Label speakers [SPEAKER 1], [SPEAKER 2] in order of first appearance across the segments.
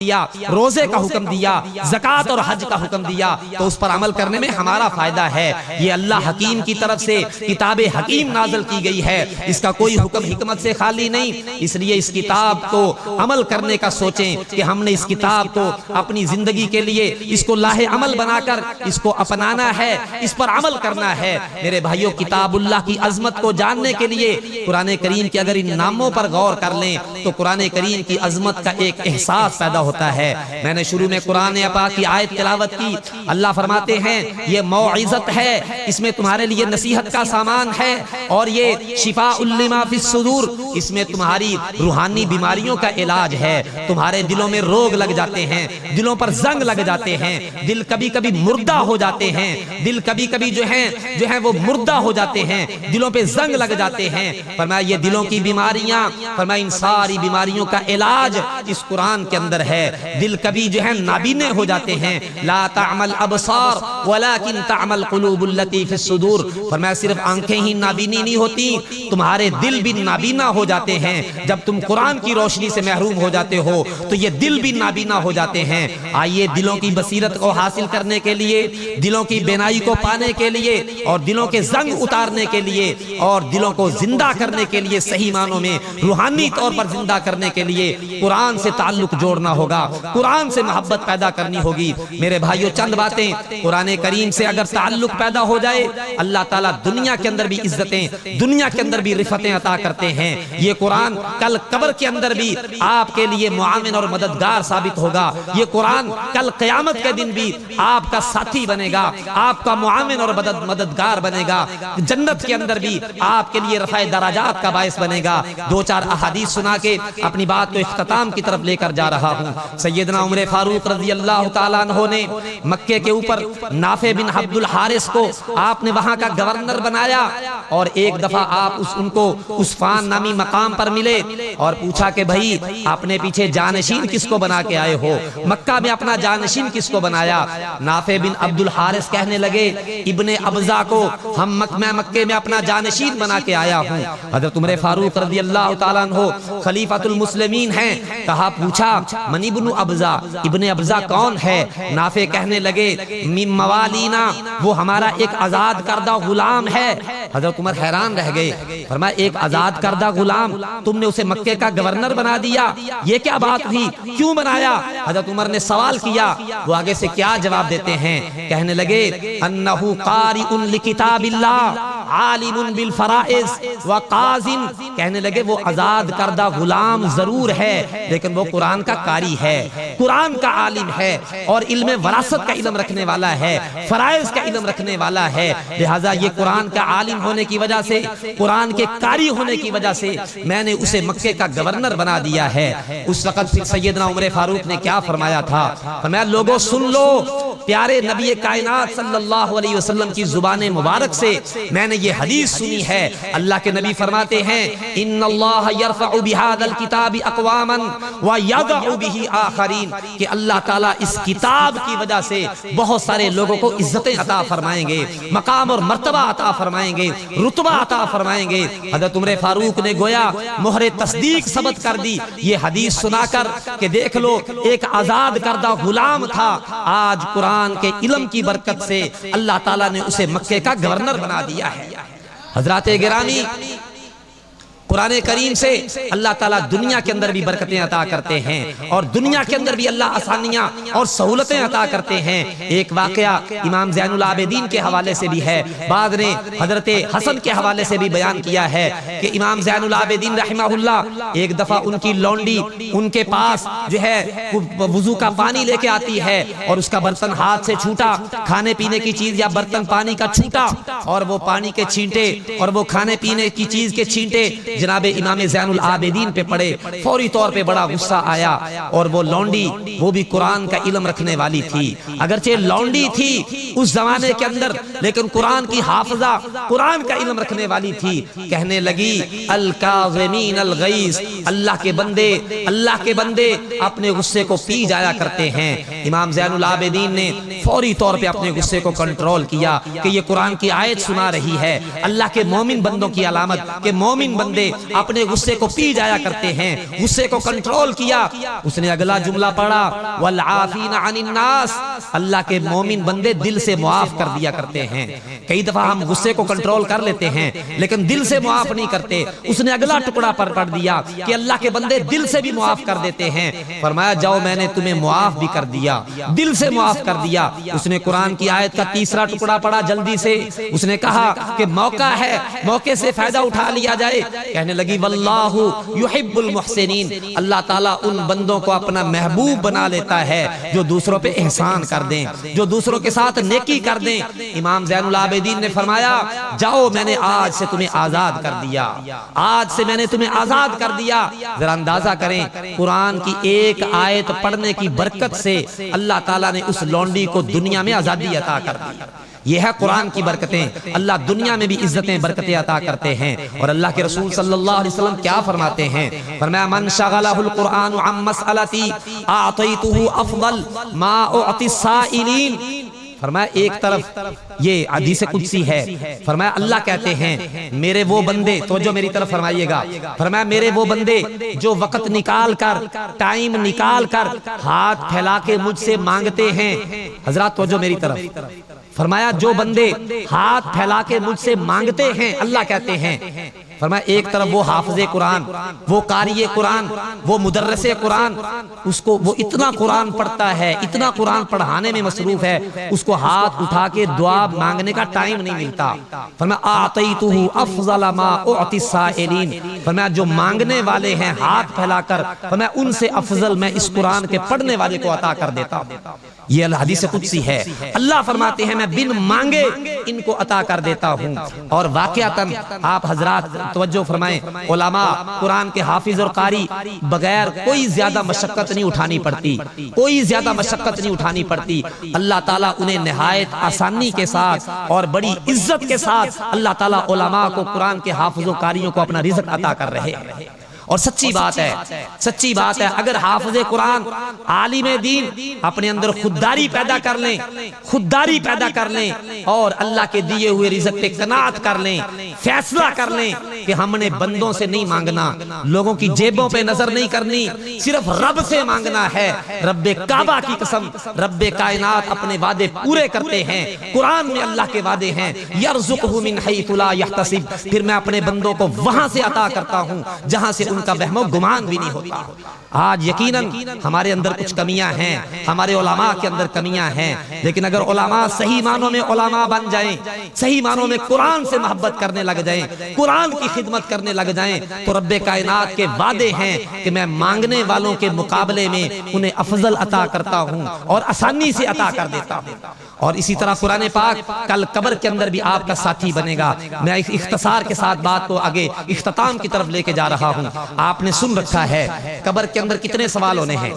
[SPEAKER 1] دیا، روزے کا حکم دیا، زکوٰۃ اور حج کا حکم دیا، تو اس پر عمل کرنے میں ہمارا فائدہ ہے۔ یہ اللہ حکیم کی طرف سے کتاب حکیم نازل کی گئی ہے، اس کا کوئی حکم حکمت سے خالی نہیں، اس لیے اس کتاب کو عمل کرنے کا سوچیں کہ ہم نے اس کتاب کو اپنی زندگی کے لیے اس کو لاہ عمل بنا کر اس کو اپنانا ہے، اس پر عمل کرنا ہے۔ میرے بھائیوں، کتاب اللہ کی عظمت کو جاننے کے لیے قرآن کریم کے اگر ان ناموں پر غور کر لیں تو قرآن کریم کی عظمت کا ایک احساس پیدا ہوتا ہے۔ میں نے شروع میں قرآن پاک کی آیت تلاوت کی، اللہ فرماتے ہیں یہ موعظت ہے، اس میں تمہارے لیے نصیحت کا سامان ہے، اور یہ شفاء لما فی الصدور، اس میں تمہاری روحانی بیماریوں کا علاج ہے۔ تمہارے دلوں میں روگ لگ جاتے ہیں، دلوں پر زنگ لگ جاتے ہیں، دل کبھی کبھی مردہ ہو جاتے ہیں، دل کبھی کبھی جو ہیں وہ مردہ ہو جاتے ہیں، دلوں پہ زنگ لگ جاتے ہیں۔ فرمایا یہ دلوں کی بیماریاں، فرمایا ان ساری بیماریوں کا علاج اس قرآن کے اندر ہے۔ دل کبھی نابینے ہو جاتے ہیں، لا تعمل ابصار ولکن تعمل قلوب التي في الصدور، فرمایا صرف آنکھیں ہی نابینی نہیں ہوتی، تمہارے دل بھی نابینا ہو جاتے ہیں۔ جب تم قرآن کی روشنی سے محروم ہو جاتے ہو تو یہ دل بھی نابینا ہو جاتے ہیں۔ آئیے دلوں کی بصیرت کو حاصل کرنے کے لیے، دلوں کی بینائی کو پانے کے لیے، اور دلوں کے زنگ اتارنے کے لیے، اور دلوں کو زندہ کرنے کے لیے، صحیح معنوں میں روحانی طور پر زندہ کرنے کے لیے قرآن سے تعلق جوڑنا ہوگا، قرآن سے محبت پیدا کرنی ہوگی۔ میرے بھائیوں، چند باتیں، قرآن کریم سے اگر تعلق پیدا ہو جائے، اللہ تعالیٰ دنیا کے اندر بھی عزتیں، دنیا کے اندر بھی رفعتیں عطا کرتے ہیں۔ یہ قرآن کل قبر کے اندر بھی آپ کے لیے معاون اور مددگار ثابت ہوگا۔ یہ قرآن کل قیامت کے دن بھی آپ کا ساتھی بنے گا، آپ کا معاون اور مددگار بنے گا۔ جنت کے اندر بھی آپ کے لیے رفع درجات کا باعث بنے گا۔ دو چار احادیث سنا کے اپنی بات کو اختتام کی طرف لے کر جا رہا ہوں۔ سیدنا عمر فاروق رضی اللہ تعالیٰ عنہ نے مکے کے اوپر نافع بن عبد الحارث کو آپ نے وہاں کا گورنر بنایا، اور ایک دفعہ آپ ان کو عثفان نامی مقام پر ملے اور پوچھا کہ بھائی اپنے پیچھے جانشین کس کو بنا کے آئے ہو، مکہ میں اپنا جانشین کس کو بنایا؟ نافع بن عبد الحارث کہنے لگے ابن ابزا کو میں مکے میں اپنا جانشین بنا کے آیا ہوں۔ حضرت عمر فاروق رضی اللہ تعالیٰ عنہ خلیفۃ المسلمین ہیں، کہا پوچھا من ابن ابزا، ابن ابزا کون ہے؟ نافع کہنے لگے من موالینا، وہ ہمارا ایک آزاد کردہ غلام ہے۔ حضرت عمر حیران رہ گئے، فرمایا ایک آزاد کردہ غلام، تم نے اسے مکے کا گورنر بنا دیا، یہ کیا بات ہوئی، کیوں بنایا؟ حضرت عمر نے سوال کیا، وہ آگے سے کیا جواب دیتے ہیں؟ کہنے لگے انہو قارئ لکتاب اللہ عالم بالفرائض وقاضٍ، کہنے لگے وہ آزاد کردہ غلام ضرور ہے لیکن وہ قرآن کا قاری ہے، قرآن کا عالم ہے، اور علم وراثت کا علم رکھنے والا ہے، فرائض کا علم رکھنے والا ہے، لہٰذا یہ قرآن کا عالم ہونے کی وجہ سے، قرآن کے قاری ہونے کی وجہ سے میں نے اسے مکے کا گورنر بنا دیا ہے۔ اس وقت پھر سیدنا عمر فاروق نے کیا فرمایا تھا؟ فرمایا لوگوں سن لو، پیارے نبی کائنات صلی اللہ علیہ وسلم کی زبان مبارک سے میں نے یہ حدیث سنی ہے۔ اللہ کے نبی فرماتے ہیں ان اللہ یرفع بہذا الکتاب اقواما ویضع بہ آخرین، کہ اللہ تعالیٰ اس کتاب کی وجہ سے بہت سارے لوگوں کو عزتیں عطا فرمائیں گے، مقام اور مرتبہ عطا فرمائیں گے، رتبہ عطا فرمائیں گے۔ حضرت عمر فاروق نے گویا مہر تصدیق ثبت کر دی یہ حدیث سنا کر کہ دیکھ لو ایک آزاد کردہ غلام تھا، آج قرآن کے علم کی برکت سے اللہ تعالیٰ نے اسے مکے کا گورنر بنا دیا ہے۔ حضرات گرامی، قرآن کریم سے اللہ تعالیٰ دنیا کے اندر بھی برکتیں عطا کرتے ہیں، اور دنیا کے اندر بھی اللہ آسانیاں اور سہولتیں عطا کرتے ہیں۔ ایک واقعہ امام زین العابدین کے حوالے سے بھی ہے، بعد نے حضرت حسن کے حوالے سے بھی بیان کیا ہے کہ امام زین العابدین رحمہ اللہ ایک دفعہ ان کی لونڈی ان کے پاس وضو کا پانی لے کے آتی ہے، اور اس کا برتن ہاتھ سے چھوٹا، کھانے پینے کی چیز یا برتن پانی کا چھوٹا، اور وہ پانی کے چھینٹے اور وہ کھانے پینے کی چیز کے چھینٹے جناب امام زین العابدین پہ پڑے، فوری طور پہ بڑا غصہ آیا، اور وہ لونڈی وہ بھی قرآن کا علم رکھنے والی تھی، اگرچہ لونڈی تھی اس زمانے کے اندر لیکن قرآن کی حافظہ، قرآن کا علم رکھنے والی تھی، کہنے لگی الکاظمین الغیظ، اللہ کے بندے اپنے غصے کو پی جایا کرتے ہیں۔ امام زین العابدین نے فوری طور پہ اپنے غصے کو کنٹرول کیا کہ یہ قرآن کی آیت سنا رہی ہے، اللہ کے مومن بندوں کی علامت کہ مومن بندے اپنے غصے کو پی جایا کرتے ہیں، غصے کو کنٹرول کیا۔ اس نے اگلا جملہ پڑھا والعافین عن الناس، اللہ کے مومن بندے دل سے معاف کر دیا کرتے ہیں۔ کئی دفعہ ہم غصے کو کنٹرول کر لیتے ہیں لیکن دل سے معاف نہیں کرتے۔ اس نے اگلا ٹکڑا پڑھ دیا کہ اللہ کے بندے دل سے بھی معاف کر دیتے ہیں۔ فرمایا جاؤ میں نے تمہیں معاف بھی کر دیا، دل سے معاف کر دیا۔ اس نے قرآن کی آیت کا تیسرا ٹکڑا پڑھا جلدی سے، اس نے کہا کہ موقع ہے، موقع سے فائدہ اٹھا لیا جائے۔ کہنے لگی واللہ یحب المحسنین، اللہ تعالیٰ ان بندوں کو اپنا محبوب بنا لیتا ہے جو دوسروں پہ احسان کر دیں، جو دوسروں کے ساتھ نیکی کر دیں۔ امام زین العابدین نے فرمایا جاؤ میں نے آج سے تمہیں آزاد کر دیا، آج سے میں نے تمہیں آزاد کر دیا۔ ذرا اندازہ کریں قرآن کی ایک آیت پڑھنے کی برکت سے اللہ تعالیٰ نے اس لونڈی کو دنیا میں آزادی عطا کر دی۔ یہ ہے قرآن کی برکتیں، اللہ دنیا میں بھی عزتیں برکتیں عطا کرتے ہیں۔ اور اللہ کے رسول صلی اللہ علیہ وسلم کیا فرماتے ہیں؟ فرمایا من شغلہ القرآن عن مسئلتی اعطیتہ افضل ما اعطی السائلین۔ فرمایا ایک طرف یہ حدیث قدسی ہے، فرمایا اللہ کہتے ہیں میرے وہ بندے، توجہ میری طرف فرمائیے گا، فرمایا میرے وہ بندے جو وقت نکال کر، ٹائم نکال کر ہاتھ پھیلا کے مجھ سے مانگتے ہیں۔ حضرات توجہ میری طرف، فرمایا جو بندے ہاتھ پھیلا کے مجھ سے مانگتے ہیں، اللہ کہتے ہیں، فرمایا ایک طرف وہ حافظ قرآن، وہ قاری قرآن، وہ مدرس قرآن، اس کو وہ اتنا قرآن پڑھتا ہے، اتنا قرآن پڑھانے میں مصروف ہے، اس کو ہاتھ اٹھا کے دعا مانگنے کا ٹائم نہیں ملتا۔ فرمایا اعطیتہ افضل ما اعطی السائلین، فرمایا جو مانگنے والے ہیں ہاتھ پھیلا کر، فرمایا ان سے افضل میں اس قرآن کے پڑھنے والے کو عطا کر دیتا ہوں۔ یہ حدیث قدسی ہے، اللہ فرماتے ہیں میں بن مانگے ان کو عطا کر دیتا ہوں۔ اور واقعتاً آپ حضرات توجہ فرمائیں، علماء قرآن کے حافظ اور قاری بغیر کوئی زیادہ مشقت نہیں اٹھانی پڑتی، کوئی زیادہ مشقت نہیں اٹھانی پڑتی، اللہ تعالیٰ انہیں نہایت آسانی کے ساتھ اور بڑی عزت کے ساتھ اللہ تعالیٰ علماء کو، قرآن کے حافظ و قاریوں کو اپنا رزق عطا کر رہے ہیں۔ اور سچی بات ہے، سچی بات ہے، اگر حافظ قرآن، عالم دین اپنے اندر خودداری پیدا کر لیں، خودداری پیدا کر لیں اور اللہ کے دیے ہوئے رزق پہ قناعت کر لیں، فیصلہ کر لیں کہ ہم نے بندوں سے نہیں مانگنا، لوگوں کی جیبوں پہ نظر نہیں کرنی، صرف رب سے مانگنا ہے۔ رب کعبہ کی قسم، رب کائنات اپنے وعدے پورے کرتے ہیں، قرآن میں اللہ کے وعدے ہیں یرزقہ من حیث لا یحتسب، پھر میں اپنے بندوں کو وہاں سے عطا کرتا ہوں جہاں سے ان کا وہم و گمان بھی نہیں ہوتا۔ آج یقیناً ہمارے اندر کچھ کمیاں ہیں، ہمارے علماء کے اندر کمیاں ہیں، لیکن اگر علماء صحیح معنوں میں علماء بن جائیں، صحیح معنوں میں قرآن سے محبت کرنے لگ جائیں، قرآن کی خدمت کرنے لگ جائیں، تو رب کائنات کے وعدے ہیں کہ میں مانگنے والوں کے مقابلے میں انہیں افضل عطا کرتا ہوں اور آسانی سے عطا کر دیتا ہوں۔ اور اسی طرح قرآن پاک کل قبر کے اندر بھی آپ کا ساتھی بنے گا۔ میں ایک اختصار کے ساتھ بات کو آگے اختتام کی طرف لے کے جا رہا ہوں۔ آپ نے سن رکھا ہے قبر کے اندر کتنے سوال ہونے ہیں؟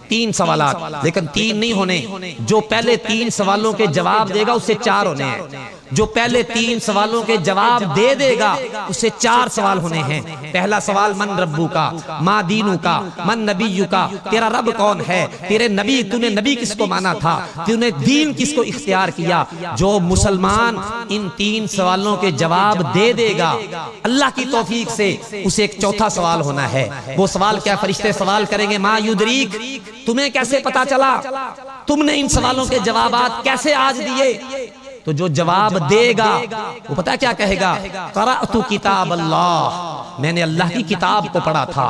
[SPEAKER 1] 3 سوالات، لیکن 3 نہیں ہونے، جو پہلے 3 سوالوں کے جواب دے گا اس سے 4 ہونے ہیں، جو پہلے 3 سوالوں کے جواب دے دے گا اس سے 4 سوال ہونے ہیں۔ پہلا سوال من ربو کا، ما دینو کا، من نبیو کا، تیرا رب کون ہے، تیرے نبی، تو نے نبی کس کو مانا تھا، تو نے دین کس کو اختیار کیا۔ جو مسلمان ان 3 سوالوں کے جواب دے دے گا اللہ کی توفیق سے، اسے ایک چوتھا سوال ہونا ہے۔ وہ سوال کیا؟ فرشتے سوال کریں گے ما یدریک، تمہیں کیسے پتا چلا، تم نے ان سوالوں کے جوابات کیسے آج دیے؟ تو جو جواب دے گا وہ پتہ کیا کہے گا؟ قرأت کتاب اللہ، میں نے اللہ کی کتاب کو پڑھا تھا،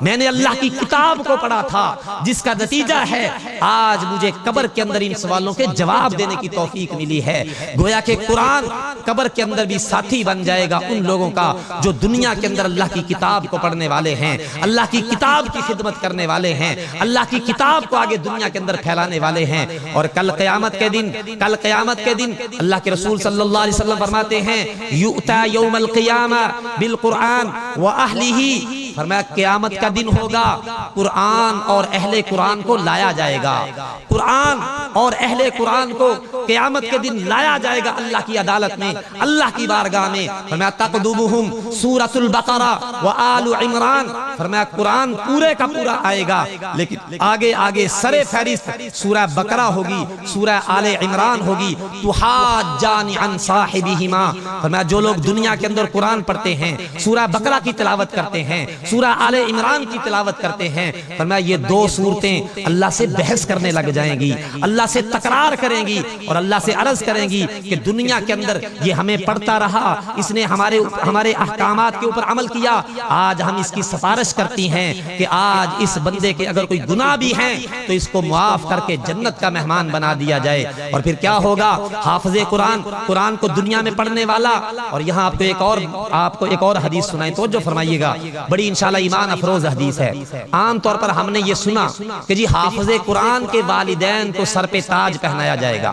[SPEAKER 1] میں نے اللہ کی کتاب کو پڑھا تھا، جس کا نتیجہ ہے آج مجھے قبر کے اندر ان سوالوں کے جواب دینے کی توفیق ملی ہے۔ گویا کہ قرآن قبر کے اندر بھی ساتھی بن جائے گا ان لوگوں کا جو دنیا کے اندر اللہ کی کتاب کو پڑھنے والے ہیں، اللہ کی کتاب کی خدمت کرنے والے ہیں، اللہ کی کتاب کو آگے دنیا کے اندر پھیلانے والے ہیں۔ اور کل قیامت کے دن اللہ کے رسول صلی اللہ علیہ وسلم فرماتے ہیں یؤتا یوم القیامہ بالقرآن وأہلہ، فرمایا قیامت کا دن ہوگا، قرآن اور اہل قرآن کو لایا جائے گا، قرآن اور اہل قرآن کو قیامت کے دن لایا جائے گا اللہ کی عدالت میں، اللہ کی بارگاہ میں۔ فرمایا تقدمہم سورۃ البقرہ وآل عمران، فرمایا قرآن پورے کا پورا آئے گا، لیکن آگے آگے سر فہرست سورہ بقرہ ہوگی، سورہ آل عمران ہوگی۔ تحاجان عن صاحبہما، فرمایا جو لوگ دنیا کے اندر قرآن پڑھتے ہیں، سورہ بقرہ کی تلاوت کرتے ہیں، سورہ آل عمران کی تلاوت کرتے ہیں، فرمایا یہ دو صورتیں اللہ سے بحث کرنے لگ جائیں گی، اللہ سے تکرار کریں گی اور اللہ سے عرض کریں گی کہ دنیا کے اندر یہ ہمیں پڑھتا رہا، اس نے ہمارے احکامات کے اوپر عمل کیا، آج ہم اس کی سفارش کرتی ہیں کہ آج اس بندے کے اگر کوئی گناہ بھی ہیں تو اس کو معاف کر کے جنت کا مہمان بنا دیا جائے۔ اور پھر کیا ہوگا؟ حافظ قرآن، قرآن کو دنیا میں پڑھنے والا۔ اور یہاں آپ کو ایک اور حدیث سنائیں، توجہ فرمائیے گا، بڑی انشاءاللہ ایمان افروز حدیث ہے۔ عام طور پر ہم نے یہ سنا کہ جی حافظ قرآن کے والدین کو سر پہ تاج پہنایا جائے گا،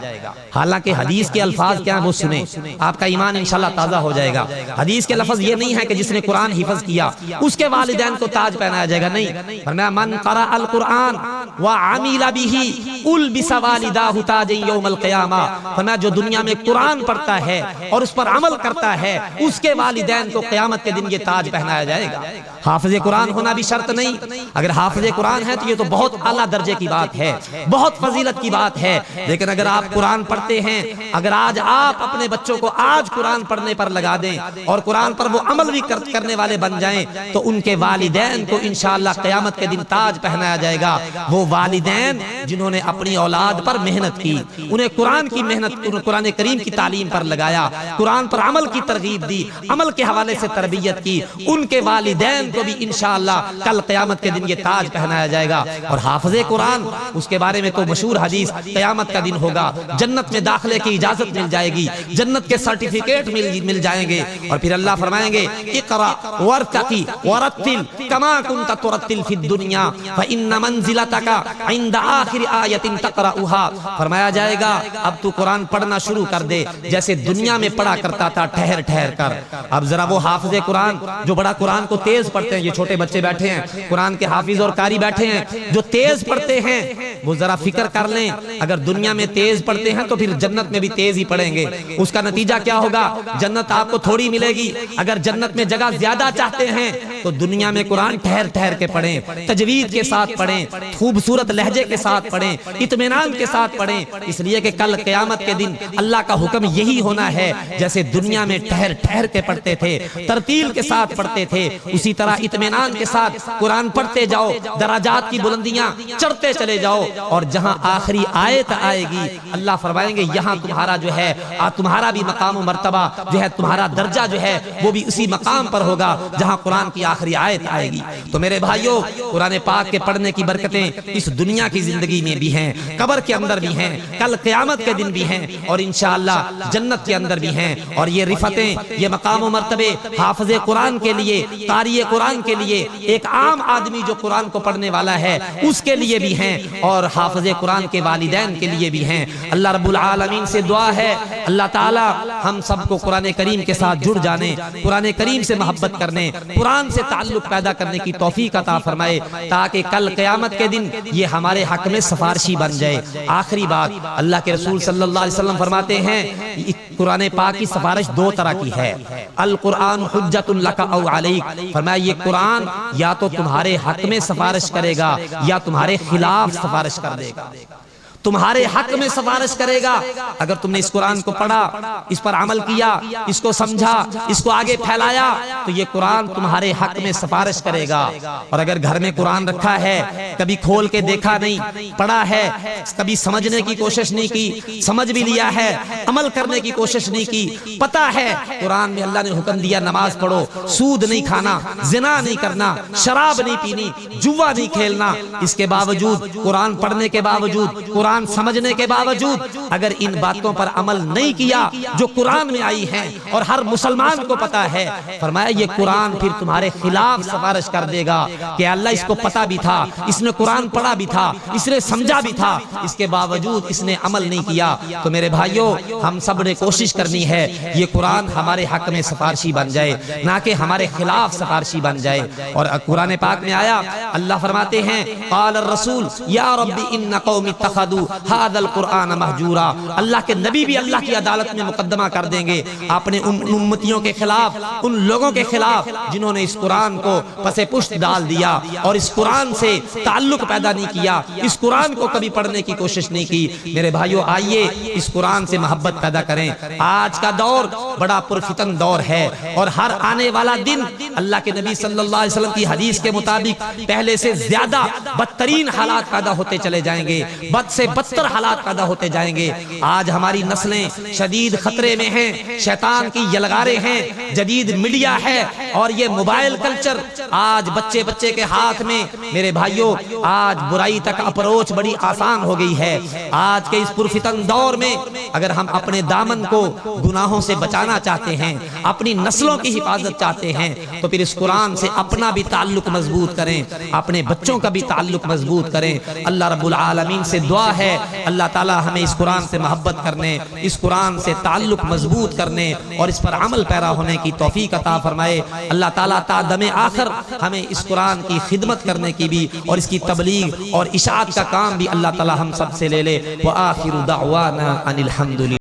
[SPEAKER 1] حالانکہ حدیث کے الفاظ کیا ہیں وہ سنیں، آپ کا ایمان انشاءاللہ تازہ ہو جائے گا۔ حدیث کے لفظ یہ نہیں ہے کہ جس نے قرآن حفظ کیا اس کے والدین کو تاج پہنایا جائے گا، نہیں، فرمایا من قرأ القرآن وعمل به البس والداہ تاج یوم القیامہ، فرمایا جو دنیا میں قرآن پڑھتا ہے اور اس پر عمل کرتا ہے اس کے والدین کو قیامت کے دن یہ تاج پہنایا جائے گا۔ حافظ قرآن ہونا بھی شرط نہیں، اگر حافظ قرآن ہے تو یہ تو بہت اعلیٰ درجے کی بات ہے، بہت فضیلت کی بات ہے، لیکن اگر آپ قرآن پڑھتے ہیں، اگر آج آپ اپنے بچوں کو آج قرآن پڑھنے پر لگا دیں اور قرآن پر وہ عمل بھی کرنے والے بن جائیں تو ان کے والدین کو انشاءاللہ قیامت کے دن تاج پہنایا جائے گا۔ وہ والدین جنہوں نے اپنی اولاد پر محنت کی، انہیں قرآن کی محنت، قرآن کریم کی تعلیم پر لگایا، قرآن پر عمل کی ترغیب دی، عمل کے حوالے سے تربیت کی، ان کے والدین کو بھی انشاءاللہ کل قیامت کے دن یہ تاج پہنایا جائے گا۔ اور حافظ قرآن، اس کے بارے میں تو مشہور حدیث، قیامت کا دن ہوگا، جنت میں داخلے کی اجازت مل جائے گی، جنت کے سرٹیفکیٹ مل جائیں گے، اور پھر اللہ فرمائیں گے اقرأ وارتقی ورتل کما کنت ترتل فی الدنیا فإن منزلتک عند آخر آیت تقرأها، فرمایا جائے گا اب تو قرآن پڑھنا شروع کر دے جیسے دنیا میں پڑھا کرتا تھا ٹھہر ٹھہر کر۔ اب ذرا وہ حافظ قرآن جو بڑا قرآن کو تیز پڑھتے ہیں، یہ چھوٹے بچے بیٹھے ہیں، قرآن کے حافظ اور قاری بیٹھے ہیں جو تیز پڑھتے ہیں، وہ ذرا فکر کر لیں اگر دنیا میں تیز پڑھتے ہیں تو پھر جنت میں بھی تیز ہی پڑھیں گے، اس کا نتیجہ کیا ہوگا؟ جنت آپ کو تھوڑی ملے گی۔ اگر جنت میں جگہ زیادہ چاہتے ہیں تو دنیا میں قرآن ٹھہر ٹھہر کے پڑھیں، تجوید کے ساتھ پڑھیں، خوبصورت لہجے کے ساتھ پڑھیں، اطمینان کے ساتھ پڑھیں، اس لیے کہ کل قیامت کے دن اللہ کا حکم یہی ہونا ہے جیسے دنیا میں ٹھہر ٹھہر کے پڑھتے تھے، ترتیل کے ساتھ پڑھتے تھے، اسی طرح اطمینان کے ساتھ قرآن پڑھتے جاؤ، درجات کی بلندیاں چڑھتے چلے جاؤ، اور جہاں آخری آیت آئے گی اللہ فرمائیں گے یہاں تمہارا جو ہے تمہارا بھی مقام و مرتبہ جو ہے، تمہارا درجہ جو ہے وہ بھی اسی مقام پر ہوگا جہاں قرآن کی آخری آیت آئے گی۔ تو میرے بھائیوں، قرآن پاک کے پڑھنے کی برکتیں اس دنیا کی زندگی میں بھی ہیں، قبر کے اندر بھی ہیں، کل قیامت کے دن بھی ہیں، اور انشاءاللہ جنت کے اندر بھی ہیں۔ اور یہ رفتیں، یہ مقام و مرتبے حافظ قرآن کے لیے، قاری قرآن کے لیے، ایک عام آدمی جو قرآن کو پڑھنے والا ہے اس کے لیے بھی ہیں، اور حافظ قرآن کے والدین کے لیے بھی ہیں۔ اللہ رب العالمین سے دعا ہے اللہ تعالی ہم سب کو قرآن کریم کے ساتھ جڑ جانے، قرآن کریم سے محبت کرنے، قرآن سے تعلق پیدا کرنے کی توفیق عطا فرمائے، تاکہ کل قیامت کے دن یہ ہمارے حق میں سفارشی بن جائے۔ آخری بات، اللہ کے رسول صلی اللہ علیہ وسلم فرماتے ہیں قرآن پاک کی سفارش دو طرح کی ہے، القرآن حجت لک او علیک، فرمایا یہ قرآن یا تو تمہارے حق میں سفارش کرے گا یا تمہارے خلاف سفارش کر دے گا۔ تمہارے حق میں سفارش کرے گا اگر تم نے اس قرآن کو پڑھا، اس پر عمل کیا، اس کو سمجھا، اس کو آگے پھیلایا، تو یہ قرآن تمہارے حق میں سفارش کرے گا۔ اور اگر گھر میں قرآن رکھا ہے، کبھی کھول کے دیکھا نہیں، پڑھا ہے، کبھی سمجھنے کی کوشش نہیں کی، سمجھ بھی لیا ہے، عمل کرنے کی کوشش نہیں کی، پتہ ہے قرآن میں اللہ نے حکم دیا نماز پڑھو، سود نہیں کھانا، زنا نہیں کرنا، شراب نہیں پینی، جوا نہیں کھیلنا، اس کے باوجود قرآن پڑھنے کے باوجود، قرآن قرآن سمجھنے کے باوجود اگر ان باتوں پر عمل نہیں کیا جو قرآن میں آئی ہیں اور ہر مسلمان کو پتا ہے، فرمایا یہ قرآن پھر تمہارے خلاف سفارش کر دے گا کہ اللہ اس کو پتا بھی تھا، اس نے قرآن پڑھا بھی تھا، اس نے سمجھا بھی تھا، اس کے باوجود اس نے عمل نہیں کیا۔ تو میرے بھائیوں، ہم سب نے کوشش کرنی ہے یہ قرآن ہمارے حق میں سفارشی بن جائے، نہ کہ ہمارے خلاف سفارشی بن جائے۔ اور قرآن پاک میں آیا، اللہ فرماتے ہیں قال الرسول یا رب ان قوم اتخذوا هذا القرآن مہجورا، اللہ کے نبی بھی اللہ کی عدالت میں مقدمہ کر دیں گے اپنے ان امتیوں کے خلاف، ان لوگوں کے خلاف جنہوں نے اس قرآن کو پس پشت ڈال دیا اور اس قرآن سے تعلق پیدا نہیں کیا، اس قرآن کو کبھی پڑھنے کی کوشش نہیں کی۔ میرے بھائیوں، آئیے اس قرآن سے محبت پیدا کریں۔ آج کا دور بڑا پرفتن دور ہے اور ہر آنے والا دن اللہ کے نبی صلی اللہ علیہ وسلم کی حدیث کے مطابق پہلے سے زیادہ بدترین حالات پیدا ہوتے چلے جائیں گے، بد سے بدتر حالات پیدا ہوتے جائیں گے۔ آج ہماری نسلیں شدید خطرے میں ہیں، شیطان کی یلغاریں ہیں، جدید میڈیا ہے اور یہ موبائل کلچر آج بچے بچے کے ہاتھ میں۔ میرے بھائیوں، آج برائی تک اپروچ بڑی آسان ہو گئی ہے۔ آج کے اس پرفتن دور میں اگر ہم اپنے دامن کو گناہوں سے بچانا چاہتے ہیں، اپنی نسلوں کی حفاظت چاہتے ہیں، تو پھر اس قرآن سے اپنا بھی تعلق مضبوط کریں، اپنے بچوں کا بھی تعلق مضبوط کریں۔ اللہ رب العالمین سے دعا ہے اللہ تعالی ہمیں اس قرآن سے محبت کرنے، اس قرآن سے تعلق مضبوط کرنے اور اس پر عمل پیرا ہونے کی توفیق عطا فرمائے۔ اللہ تعالیٰ تا دم آخر ہمیں اس قرآن کی خدمت کرنے کی بھی اور اس کی تبلیغ اور اشاعت کا کام بھی اللہ تعالیٰ ہم سب سے لے لے۔ وآخر دعوانا ان الحمد للہ۔